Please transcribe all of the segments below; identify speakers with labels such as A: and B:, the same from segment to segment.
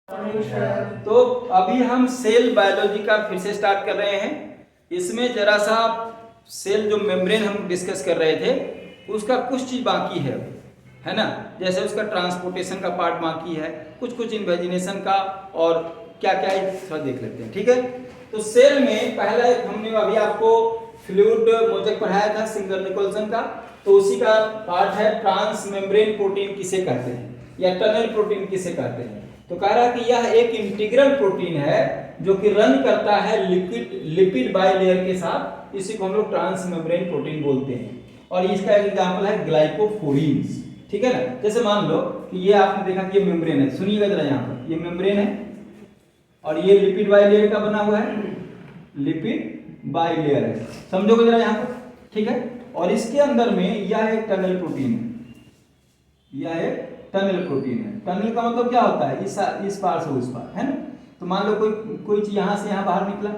A: तो अभी हम सेल बायोलॉजी का फिर से स्टार्ट कर रहे हैं। इसमें जरा सा सेल जो मेम्ब्रेन हम डिस्कस कर रहे थे उसका कुछ चीज़ बाकी है ना। जैसे उसका ट्रांसपोर्टेशन का पार्ट बाकी है, कुछ इन्वेजिनेशन का, और क्या क्या है थोड़ा देख लेते हैं, ठीक है। तो सेल में पहला हमने अभी आपको फ्लूइड मोजेक पढ़ाया था सिंगर निकोलसन का, तो उसी का पार्ट है ट्रांस मेम्ब्रेन प्रोटीन किसे कहते हैं या टनल प्रोटीन किसे कहते हैं। तो कह रहा है कि यह एक इंटीग्रल प्रोटीन है जो कि रन करता है लिपिड बाइलेयर के साथ, इसी को हम लोग ट्रांस मेम्ब्रेन प्रोटीन बोलते हैं। और इसका एक एग्जांपल है ग्लाइकोफोरीन्स, ठीक है ना। जैसे मान लो कि ये आपने देखा कि ये मेम्ब्रेन है, सुनिएगा जरा यहाँ पर, ये मेम्ब्रेन है और ये लिपिड बाइलेयर का बना हुआ है, लिपिड बाइलेयर है, समझोगे जरा यहाँ पर, ठीक है। और इसके अंदर में यह एक टनल प्रोटीन है, यह एक टनल प्रोटीन है। टनल का मतलब क्या होता है, इस पार से उस पार, है ना। तो मान लो कोई चीज यहाँ से यहाँ बाहर निकला,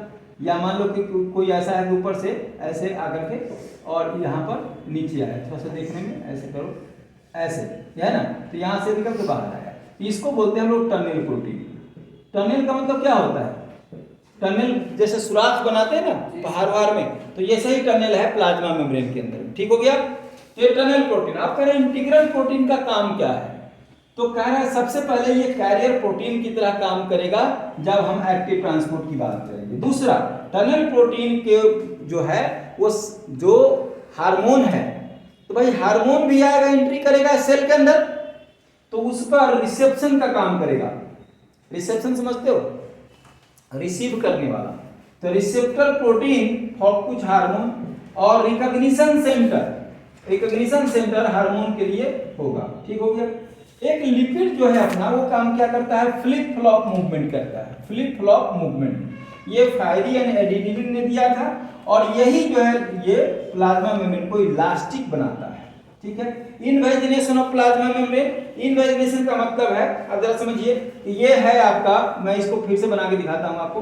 A: या मान लो कि कोई ऐसा है ऊपर से ऐसे आकर के और यहाँ पर नीचे आया, थोड़ा सा देखने में ऐसे करो, ऐसे, है ना। तो यहाँ से निकल के बाहर आया, इसको बोलते हैं हम लोग टनल प्रोटीन। टनल का मतलब क्या होता है, टनल जैसे सुराख बनाते हैं ना पहाड़ में, तो ये सही टनल है प्लाज्मा मेम्ब्रेन के अंदर, ठीक हो गया। तो ये टनल प्रोटीन, आप कह रहे हैं इंटीग्रल प्रोटीन का काम क्या है, तो कह रहा है सबसे पहले ये कैरियर प्रोटीन की तरह काम करेगा जब हम एक्टिव ट्रांसपोर्ट की बात करेंगे। दूसरा, टनल प्रोटीन के जो है वो जो हार्मोन है, तो भाई हार्मोन भी आएगा, एंट्री करेगा सेल के अंदर, तो उस पर रिसेप्शन का काम करेगा। रिसेप्शन समझते हो, रिसीव करने वाला। तो रिसेप्टर प्रोटीन फॉर कुछ हार्मोन, और रिकॉग्निशन सेंटर हार्मोन के लिए होगा, ठीक हो गया। एक लिपिड जो है अपना, वो काम क्या करता है, फ्लिप फ्लॉप मूवमेंट करता है, फ्लिप फ्लॉप मूवमेंट। ये फायरी एंड एडिटिविन ने दिया था, और यही जो है ये प्लाज्मा मेम्ब्रेन को इलास्टिक बनाता है, ठीक है। Invagination of plasma membrane, invagination का मतलब है, अब जरा समझिए, ये है आपका, मैं इसको फिर से बना के दिखाता हूं आपको।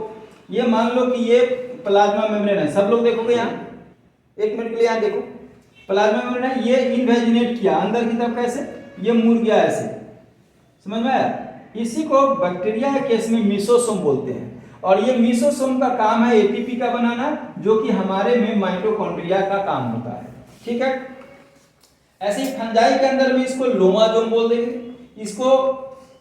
A: ये मान लो कि ये प्लाज्मा मेम्ब्रेन है, सब लोग देखोगे यहाँ, एक मिनट के लिए यहाँ देखो, प्लाज्मा मेम्ब्रेन है, ये इनवेजिनेट किया अंदर की तरफ, कैसे, ये मुड़ गया ऐसे, समझ में आया। इसी को बैक्टीरिया के केस में मीसोसोम बोलते हैं, और ये मीसोसोम का काम है एटीपी का बनाना, जो कि हमारे में माइटोकॉन्ड्रिया का काम होता है, ठीक है। ऐसे ही फंजाई के अंदर में इसको लोमाजोम बोल देंगे, इसको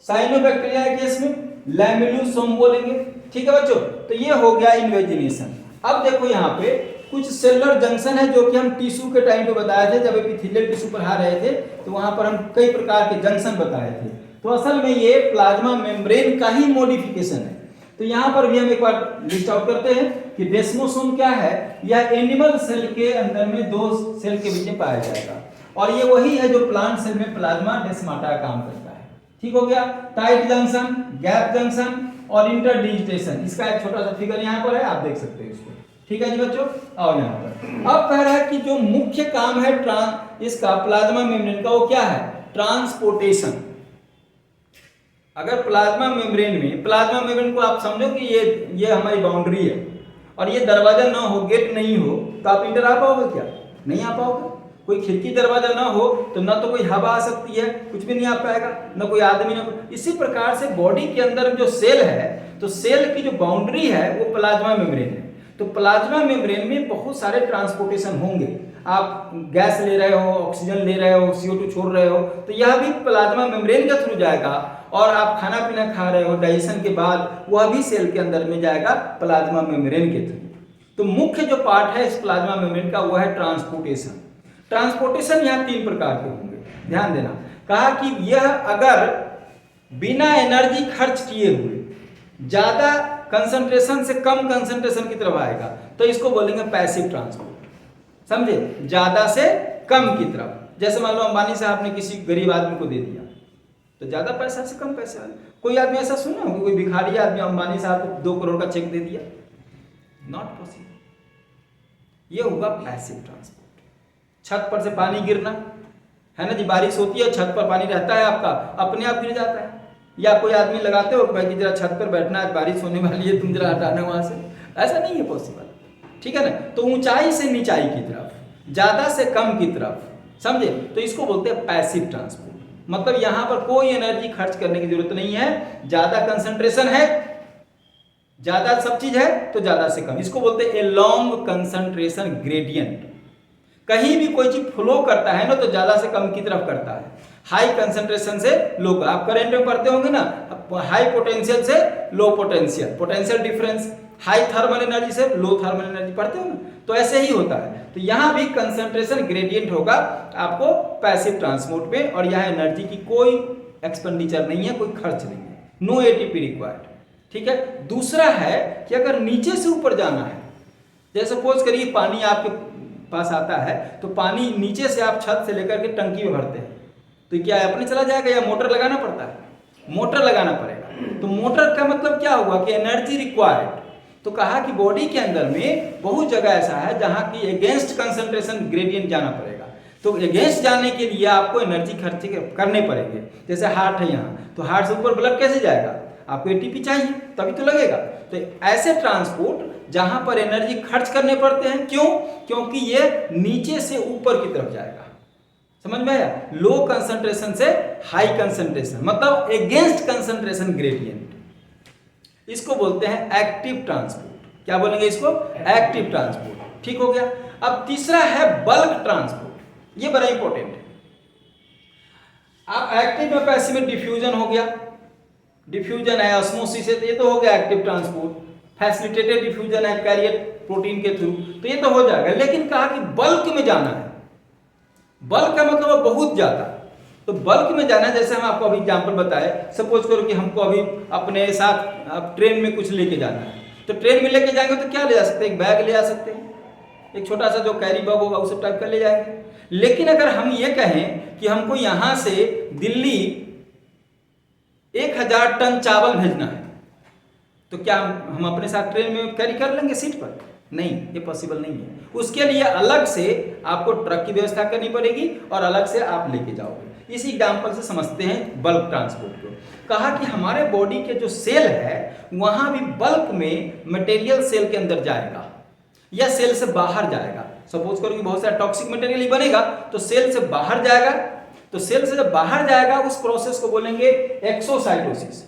A: साइनोबैक्टीरिया के केस में लैमेलुसोम बोलेंगे, ठीक है बच्चों। तो ये हो गया इन्वेजिनेशन। अब देखो यहाँ पे कुछ सेलुलर जंक्शन है, जो कि हम टिश्यू के टाइम पे बताए थे, जब एपिथेलियल टिश्यू पढ़ा रहे थे, तो वहां पर हम कई प्रकार के जंक्शन बताए थे। तो असल में ये प्लाज्मा मेम्ब्रेन का ही मॉडिफिकेशन है। तो यहाँ पर भी हम एक बार लिस्ट आउट करते हैं कि डेस्मोसोम क्या है, यह एनिमल सेल के अंदर में दो सेल के बीच में पाया जाएगा, और ये वही है जो प्लांट सेल में प्लाज्मा डेस्माटा का काम करता है, ठीक हो गया। टाइट जंक्शन, गैप जंक्शन और इंटरडिजिटेशन, इसका एक छोटा सा फिगर यहाँ पर है, आप देख सकते हैं इसको, ठीक है जी बच्चों। आओ यहाँ पर, अब कह रहा है कि जो मुख्य काम है इसका प्लाज्मा मेम्ब्रेन का, वो क्या है, ट्रांसपोर्टेशन। अगर प्लाज्मा मेम्ब्रेन को आप समझो कि ये हमारी बाउंड्री है, और ये दरवाजा ना हो, गेट नहीं हो, तो आप इंटर आ पाओगे क्या, नहीं आ पाओगे। कोई खिड़की दरवाजा ना हो तो ना तो कोई हवा आ सकती है, कुछ भी नहीं आ पाएगा, ना कोई आदमी, ना। इसी प्रकार से बॉडी के अंदर जो सेल है, तो सेल की जो बाउंड्री है वो प्लाज्मा मेम्ब्रेन है। तो प्लाज्मा मेम्ब्रेन में बहुत सारे ट्रांसपोर्टेशन होंगे, आप गैस ले रहे हो, ऑक्सीजन ले रहे हो, CO2 छोड़ रहे हो, तो यह भी प्लाज्मा मेम्ब्रेन के थ्रू जाएगा। और आप खाना पीना खा रहे हो, डाइजेशन के बाद वह भी सेल के अंदर में जाएगा प्लाज्मा मेम्ब्रेन के थ्रू। तो मुख्य जो पार्ट है इस प्लाज्मा मेम्ब्रेन का, वह है ट्रांसपोर्टेशन। ट्रांसपोर्टेशन यहाँ 3 प्रकार के होंगे, ध्यान देना। कहा कि यह अगर बिना एनर्जी खर्च किए हुए ज्यादा कंसंट्रेशन से कम कंसंट्रेशन की तरफ आएगा, तो इसको बोलेंगे पैसिव ट्रांसपोर्ट, समझे, ज्यादा से कम की तरफ। जैसे मान लो अंबानी साहब ने किसी गरीब आदमी को दे दिया, तो ज्यादा पैसा से कम पैसा। कोई आदमी ऐसा सुना होगा, कोई भिखारी आदमी अंबानी साहब को 2 करोड़ का चेक दे दिया, नॉट पॉसिबल। ये होगा पैसिव ट्रांसपोर्ट। छत पर से पानी गिरना, है ना जी, बारिश होती है, छत पर पानी रहता है आपका, अपने आप गिर जाता है। या कोई आदमी लगाते हो भाई कि जरा छत पर बैठना है, बारिश होने वाली है, तुम जरा हटाना वहां से, ऐसा नहीं है पॉसिबल, ठीक है ना। तो ऊंचाई से नीचाई की तरफ, ज्यादा से कम की तरफ, समझे, तो इसको बोलते हैं पैसिव ट्रांसपोर्ट। मतलब यहाँ पर कोई एनर्जी खर्च करने की जरूरत नहीं है, ज्यादा कंसंट्रेशन है, ज्यादा सब चीज है तो ज्यादा से कम, इसको बोलते हैं ए लॉन्ग कंसंट्रेशन ग्रेडियंट। कहीं भी कोई चीज फ्लो करता है ना तो ज्यादा से कम की तरफ करता है, हाई कंसंट्रेशन से लो का। आप करंट में पढ़ते होंगे ना, हाई पोटेंशियल से low potential, potential difference, high thermal energy से लो थर्मल एनर्जी पढ़ते हो ना, तो ऐसे ही होता है। तो यहाँ भी कंसंट्रेशन ग्रेडियंट होगा आपको पैसिव ट्रांसपोर्ट में, और यहाँ एनर्जी की कोई एक्सपेंडिचर नहीं है, कोई खर्च नहीं है, नो एटीपी रिक्वायर्ड। ठीक है। दूसरा है कि अगर नीचे से ऊपर जाना है, जैसे सपोज करिए पानी आपके पास आता है, तो पानी नीचे से आप छत से लेकर के टंकी में भरते हैं, तो क्या अपने चला जाएगा या मोटर लगाना पड़ता है? मोटर लगाना पड़ेगा। तो मोटर का मतलब क्या हुआ कि एनर्जी रिक्वायर्ड। तो कहा कि बॉडी के अंदर में बहुत जगह ऐसा है जहां की अगेंस्ट कंसंट्रेशन ग्रेडियंट जाना पड़ेगा, तो अगेंस्ट जाने के लिए आपको एनर्जी खर्च करने पड़ेंगे। जैसे हार्ट है यहाँ, तो हार्ट से ऊपर ब्लड कैसे जाएगा? आपको एटीपी चाहिए तभी तो लगेगा। तो ऐसे ट्रांसपोर्ट जहां पर एनर्जी खर्च करने पड़ते हैं, क्यों? क्योंकि ये नीचे से ऊपर की तरफ जाएगा। समझ में आया? लो कंसंट्रेशन से हाई कंसंट्रेशन, मतलब अगेंस्ट कंसंट्रेशन ग्रेडियंट, इसको बोलते हैं एक्टिव ट्रांसपोर्ट। क्या बोलेंगे इसको? Active transport. ठीक हो गया। अब तीसरा है बल्क ट्रांसपोर्ट, ये बड़ा इंपॉर्टेंट है। आप एक्टिव में पैसिव में डिफ्यूजन हो गया, डिफ्यूजन है, ऑस्मोसिस है, तो ये तो हो गया एक्टिव ट्रांसपोर्ट। फैसिलिटेटेड डिफ्यूजन है कैरियर प्रोटीन के थ्रू, तो ये तो हो जाएगा। लेकिन कहा कि बल्क में जाना है, बल्क का मतलब बहुत ज्यादा, तो बल्क में जाना, जैसे हम आपको अभी एग्जांपल बताए, सपोज करो कि हमको अभी अपने साथ अब ट्रेन में कुछ लेके जाना है, तो ट्रेन में लेके जाएंगे तो क्या ले जा सकते हैं? एक बैग ले जा सकते हैं, एक छोटा सा जो कैरी बैग होगा उस टाइप का ले जाएंगे। लेकिन अगर हम ये कहें कि हमको यहां से दिल्ली 1000 टन चावल भेजना है, तो क्या हम अपने साथ ट्रेन में कैरी कर लेंगे सीट पर? नहीं, ये पॉसिबल नहीं है। उसके लिए अलग से आपको ट्रक की व्यवस्था करनी पड़ेगी और अलग से आप लेके जाओगे। इसी एग्जांपल से समझते हैं बल्क ट्रांसपोर्ट को। कहा कि हमारे बॉडी के जो सेल है वहां भी बल्क में मटेरियल सेल के अंदर जाएगा या सेल से बाहर जाएगा। सपोज करो कि बहुत सारा टॉक्सिक मटेरियल ही बनेगा, तो सेल से बाहर जाएगा। तो सेल से जब बाहर जाएगा उस प्रोसेस को बोलेंगे एक्सोसाइटोसिस।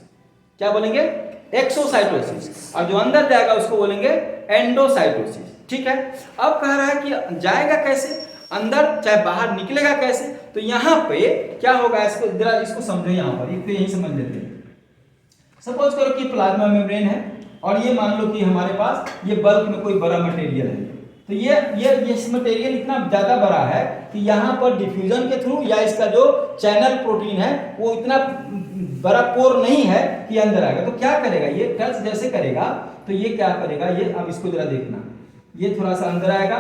A: क्या बोलेंगे? एक्सोसाइटोसिस। और जो अंदर जाएगा उसको बोलेंगे एंडोसाइटोसिस। ठीक है। अब कह रहा है कि जाएगा कैसे अंदर, चाहे बाहर निकलेगा कैसे? तो यहां पे क्या होगा, इसको जरा इसको समझो। यहां पर एक तो यही समझ लेते हैं। सपोज करो कि प्लाज्मा मेम्ब्रेन है और ये मान लो कि हमारे पास ये बल्क में कोई बड़ा मटेरियल है, तो ये मटेरियल इतना ज्यादा बड़ा है कि यहाँ पर डिफ्यूजन के थ्रू या इसका जो चैनल प्रोटीन है वो इतना बड़ा पोर नहीं है कि अंदर आएगा। तो क्या करेगा ये? टच जैसे करेगा तो ये क्या करेगा, ये अब इसको जरा देखना, ये थोड़ा सा अंदर आएगा,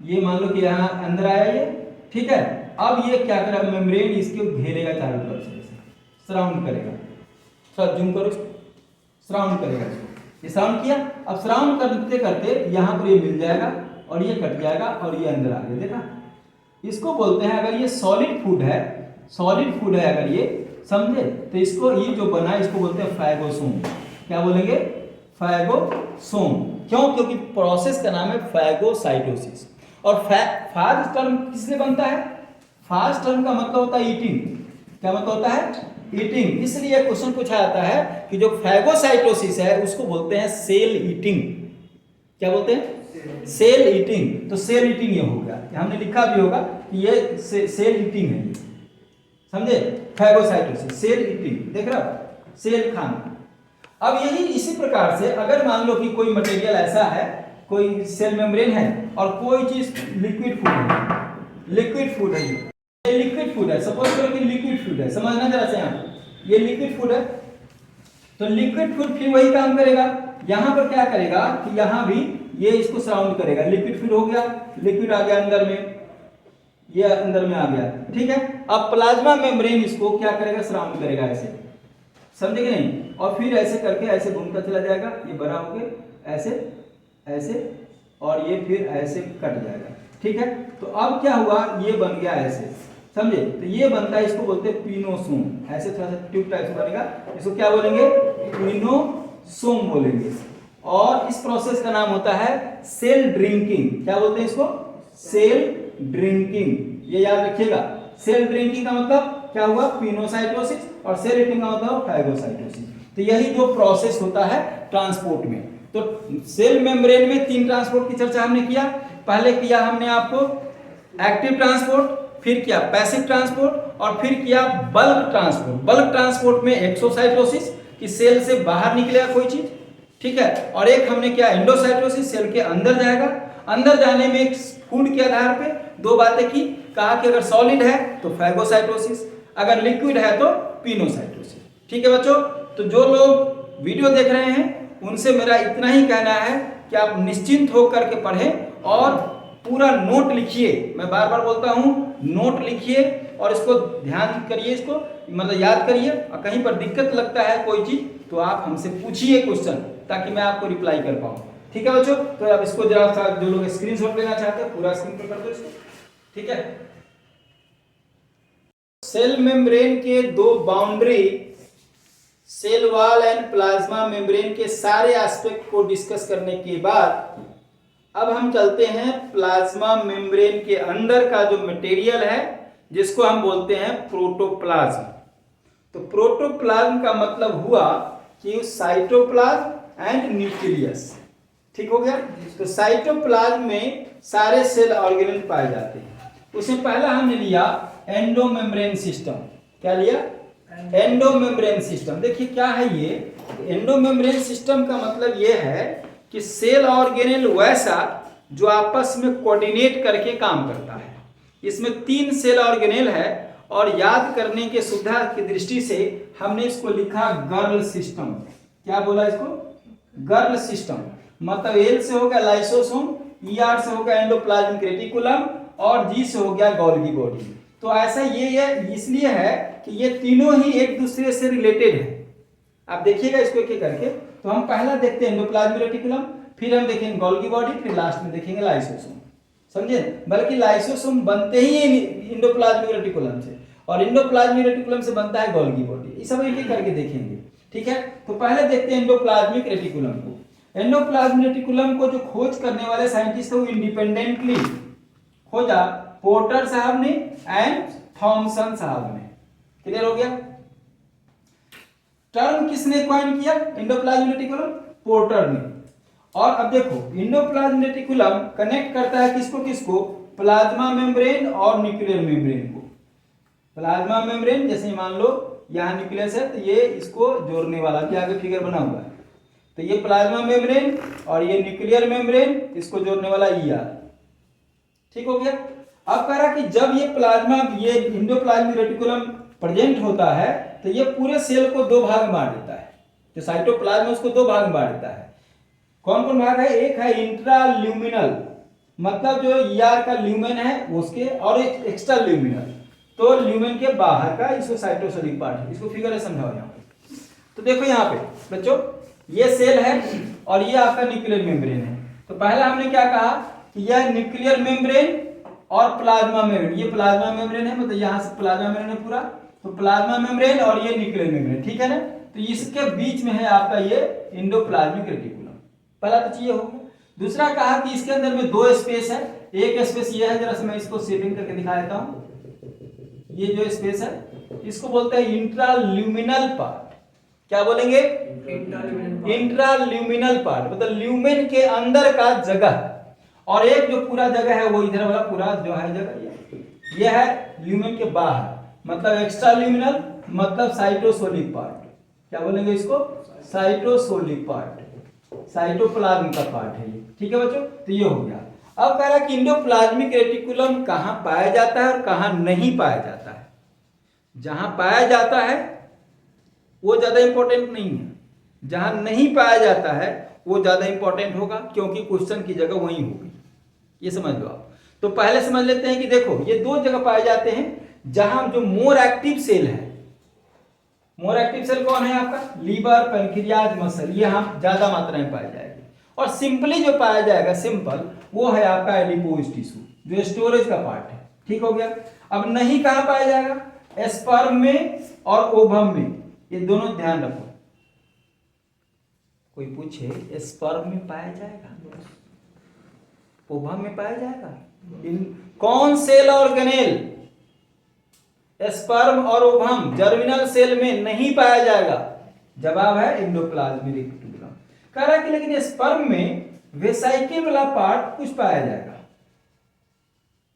A: ये मान लो कि यहाँ अंदर आया ये, ठीक है। अब ये क्या करेगा, मेम्ब्रेन इसको घेरेगा चारों तरफ से, सराउंड करेगा। थोड़ा जूम करो, सराउंड करेगा इसको, ये सराउंड किया। अब सराउंड करते करते यहाँ पर ये मिल जाएगा और ये कट जाएगा और ये अंदर आ गया। देखा, इसको बोलते हैं, अगर ये सॉलिड फूड है, सॉलिड फूड है अगर ये, समझे, तो इसको ये जो बना है इसको बोलते हैं फैगोसोम। क्या बोलेंगे? फैगोसोम। क्यों? क्योंकि प्रोसेस का नाम है फैगोसाइटोसिस। और फास्ट टर्म किससे बनता है? फास्ट टर्म का मतलब होता है ईटिंग। क्या मतलब होता है? ईटिंग। इसलिए क्वेश्चन पूछा जाता है कि जो फैगोसाइटोसिस है उसको बोलते हैं सेल ईटिंग। क्या बोलते हैं? Cell eating. तो सेल ईटिंग ये हो गया, हमने लिखा भी होगा कि ये सेल ईटिंग है, समझे? फैगोसाइटोसिस, सेल ईटिंग, देख रहा हो, सेल खाना। अब यही इसी प्रकार से अगर मान लो कि कोई मटेरियल ऐसा है, कोई सेल मेम्ब्रेन है और कोई चीज लिक्विड फूड है, लिक्विड फूड है, ये लिक्विड फूड है, सपोज करो कि लिक्विड फूड है, समझना जरा से, यहाँ ये लिक्विड फूड है, तो लिक्विड फूड फिर वही काम करेगा। यहां पर क्या करेगा कि यहां भी ये इसको सराउंड करेगा। लिक्विड फूड हो गया, लिक्विड आ गया अंदर में, ये अंदर में आ गया, ठीक है। अब प्लाज्मा मेम्ब्रेन इसको क्या करेगा? सराउंड करेगा ऐसे, समझे कि नहीं? और फिर ऐसे करके ऐसे घूमता चला जाएगा, ये बड़ा हो गया, ऐसे ऐसे, और ये फिर ऐसे कट जाएगा, ठीक है। तो अब क्या हुआ, ये बन गया ऐसे, समझे? तो ये बनता है, इसको बोलते हैं पिनोसोम। ऐसे थोड़ा सा ट्यूब टाइप से बनेगा, इसको क्या बोलेंगे? पिनोसोम बोलेंगे। और इस प्रोसेस का नाम होता है सेल ड्रिंकिंग। क्या बोलते हैं इसको? Cell drinking. ये याद रखिएगा, सेल ड्रिंकिंग का मतलब क्या हुआ, पिनोसाइटोसिस, और सेल ईटिंग का मतलब फैगोसाइटोसिस। तो यही जो प्रोसेस होता है ट्रांसपोर्ट में। तो सेल मेम्ब्रेन में 3 ट्रांसपोर्ट की चर्चा हमने किया। पहले किया हमने आपको एक्टिव ट्रांसपोर्ट, फिर किया पैसिव ट्रांसपोर्ट, और फिर किया बल्क ट्रांसपोर्ट। बल्क ट्रांसपोर्ट में एक्सोसाइटोसिस कि सेल से बाहर निकलेगा कोई चीज, ठीक है, और एक हमने किया एंडोसाइटोसिस, सेल के अंदर जाएगा। अंदर जाने में एक फूड के आधार पे 2 बातें की, कहा कि अगर सॉलिड है तो फैगोसाइटोसिस, अगर लिक्विड है तो पिनोसाइटोसिस। ठीक है बच्चों, तो जो लोग वीडियो देख रहे हैं उनसे मेरा इतना ही कहना है कि आप निश्चिंत होकर के पढ़ें और पूरा नोट लिखिए। मैं बार बार बोलता हूं, नोट लिखिए और इसको ध्यान करिए, इसको मतलब याद करिए, और कहीं पर दिक्कत लगता है कोई चीज तो आप हमसे पूछिए क्वेश्चन, ताकि मैं आपको रिप्लाई कर पाऊं। ठीक है बच्चों, तो अब इसको जरा सा जो लोग स्क्रीनशॉट लेना चाहते हैं पूरा स्क्रीन पर कर दो इसको। ठीक है, सेल मेम्ब्रेन के 2 boundary, cell wall and plasma membrane के सारे एस्पेक्ट को डिस्कस करने के बाद अब हम चलते हैं प्लाज्मा मेम्ब्रेन के अंदर का जो मटेरियल है जिसको हम बोलते हैं प्रोटोप्लाज्म। तो प्रोटोप्लाज्म का मतलब हुआ कि साइटोप्लाज्म एंड न्यूक्लियस। ठीक हो गया। तो साइटोप्लाज्म में सारे सेल ऑर्गेनेल पाए जाते हैं। उसमें पहला हमने लिया एंडोमेम्ब्रेन सिस्टम। क्या लिया? Endomembrane system. देखिए क्या है ये एंडोमेम्ब्रेन सिस्टम का मतलब ये है कि सेल ऑर्गेनेल वैसा जो आपस में कोऑर्डिनेट करके काम करता है। इसमें 3 सेल ऑर्गेनेल है और याद करने के सुविधा की दृष्टि से हमने इसको लिखा गर्ल सिस्टम। क्या बोला इसको? Girl system. मतलब एल से हो गया लाइसोसोम, ईआर से हो गया एंडोप्लाज्मिक रेटिकुलम, और जी से हो गया गोल्गी बॉडी। तो ऐसा ये इसलिए है कि ये तीनों ही एक दूसरे से रिलेटेड है। आप देखिएगा इसको एक एक करके। तो हम पहला देखते हैं एंडोप्लाज्मिक रेटिकुलम, फिर हम देखेंगे गोल्गी बॉडी, फिर लास्ट में देखेंगे लाइसोसोम। समझे? बल्कि लाइसोसोम बनते ही एंडोप्लाज्मिक रेटिकुलम से, और एंडोप्लाज्मिक रेटिकुलम से बनता है गोल्गी बॉडी। ये सब एक एक करके देखेंगे। ठीक है, तो पहले देखते हैं एंडोप्लाज्मिक रेटिकुलम को। एंडोप्लाज्मिक रेटिकुलम को जो खोज करने वाले साइंटिस्ट है वो इंडिपेंडेंटली खोजा पोर्टर साहब ने एंड थॉमसन साहब ने। क्लियर हो गया? टर्म किसने कॉइन किया एंडोप्लाज्मिक रेटिकुलम? पोर्टर ने। और अब देखो एंडोप्लाज्मिक रेटिकुलम कनेक्ट करता है किसको किसको? प्लाज्मा मेम्ब्रेन और न्यूक्लियर मेम्ब्रेन को। प्लाज्मा मेम्ब्रेन जैसे मान लो यहाँ न्यूक्लियस है तो ये इसको जोड़ने वाला भी आगे फिगर बना हुआ है। तो ये प्लाज्मा मेम्ब्रेन और ये न्यूक्लियर मेम्ब्रेन, इसको जोड़ने वाला ईआर। ठीक हो गया। अब कह रहा कि जब ये एंडोप्लाज्मिक रेटिकुलम प्रेजेंट होता है तो ये पूरे सेल को 2 भाग में बांट देता है। जो साइटोप्लाज्म उसको 2 भाग में बांट देता है। कौन कौन भाग है? एक है इंट्राल्यूमिनल, मतलब जो ईआर का ल्यूमेन है उसके, और एक एक्स्ट्रा ल्यूमिनल, तो ल्यूमेन के बाहर का, इसको साइटोसोलिक पार्ट है। इसको फिगर से समझाओ यहाँ पे। तो देखो यहाँ पे बच्चों ये सेल है और ये आपका न्यूक्लियर मेम्ब्रेन है। तो पहला हमने क्या कहा कि यह न्यूक्लियर मेम्ब्रेन और प्लाज्मा मेम्ब्रेन, ये प्लाज्मा मेम्ब्रेन है, मतलब यहाँ से प्लाज्मा मेम्ब्रेन है पूरा, तो प्लाज्मा मेम्ब्रेन और ये न्यूक्लियर मेम्ब्रेन। ठीक है ना? तो इसके बीच में है आपका ये एंडोप्लाज्मिक रेटिकुलम। पहला तो चाहिए हो गया। दूसरा कहा कि इसके अंदर में 2 स्पेस है। एक स्पेस ये है, जरा से मैं इसको शेडिंग करके दिखा देता हूँ। ये जो स्पेस है इसको बोलते हैं इंट्राल्यूमिनल पार्ट। क्या बोलेंगे? इंट्राल्यूमिनल पार्ट, मतलब ल्यूमेन के अंदर का जगह। और एक जो पूरा जगह है वो इधर वाला पूरा जो है जगह ये है ल्यूमेन के बाहर, मतलब एक्स्ट्रा ल्यूमिनल, मतलब साइटोसोलिक पार्ट। क्या बोलेंगे इसको? साइटोसोलिक पार्ट, साइटोप्लाज्म का पार्ट है ये। ठीक है बच्चों, तो ये हो गया। अब कह रहा कि एंडोप्लाज्मिक रेटिकुलम कहाँ पाया जाता है और कहाँ नहीं पाया जाता है। जहां पाया जाता है वो ज्यादा इंपॉर्टेंट नहीं है, जहां नहीं पाया जाता है वो ज्यादा इंपॉर्टेंट होगा, क्योंकि क्वेश्चन की जगह वही होगी। ये समझ लो आप। तो पहले समझ लेते हैं कि देखो ये 2 जगह पाए जाते हैं जहां जो मोर एक्टिव सेल है। मोर एक्टिव सेल कौन है आपका? लीवर, पैंक्रियाज, मसल, ये हम ज्यादा मात्रा में पाया जाएगी। और सिंपली जो पाया जाएगा सिंपल वो है आपका एडिपोज टिश्यू, जो स्टोरेज का पार्ट है। ठीक हो गया। अब नहीं कहां पाया जाएगा? स्पर्म में और ओवम में। ये दोनों ध्यान रखो। कोई पूछे स्पर्म में पाया जाएगा, ओवम में पाया जाएगा? कौन सेल ऑर्गेनेल स्पर्म और ओवम जर्मिनल सेल में नहीं पाया जाएगा। जवाब है एंडोप्लाज्मिक रेटिकुलम। कह रहा है कि लेकिन स्पर्म में वेसाइकिल वाला पार्ट कुछ पाया जाएगा।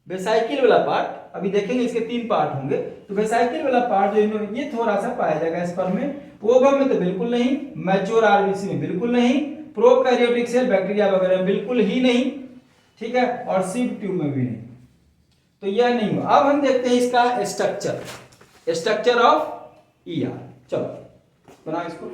A: वेसाइकिल वाला पार्ट अभी देखेंगे, इसके 3 पार्ट होंगे, तो वेसाइकिल वाला पार्ट जो ये थोड़ा सा पाया जाएगा स्पर्म में। ओवम में तो बिल्कुल नहीं, मैच्योर आरबीसी में बिल्कुल नहीं, प्रोकैरियोटिक सेल बैक्टीरिया वगैरह में बिल्कुल ही नहीं, ठीक है, और सीड ट्यूब में भी नहीं, तो यह नहीं हुआ। अब हम देखते हैं इसका स्ट्रक्चर ऑफ ईआर। चलो बनाओ इसको।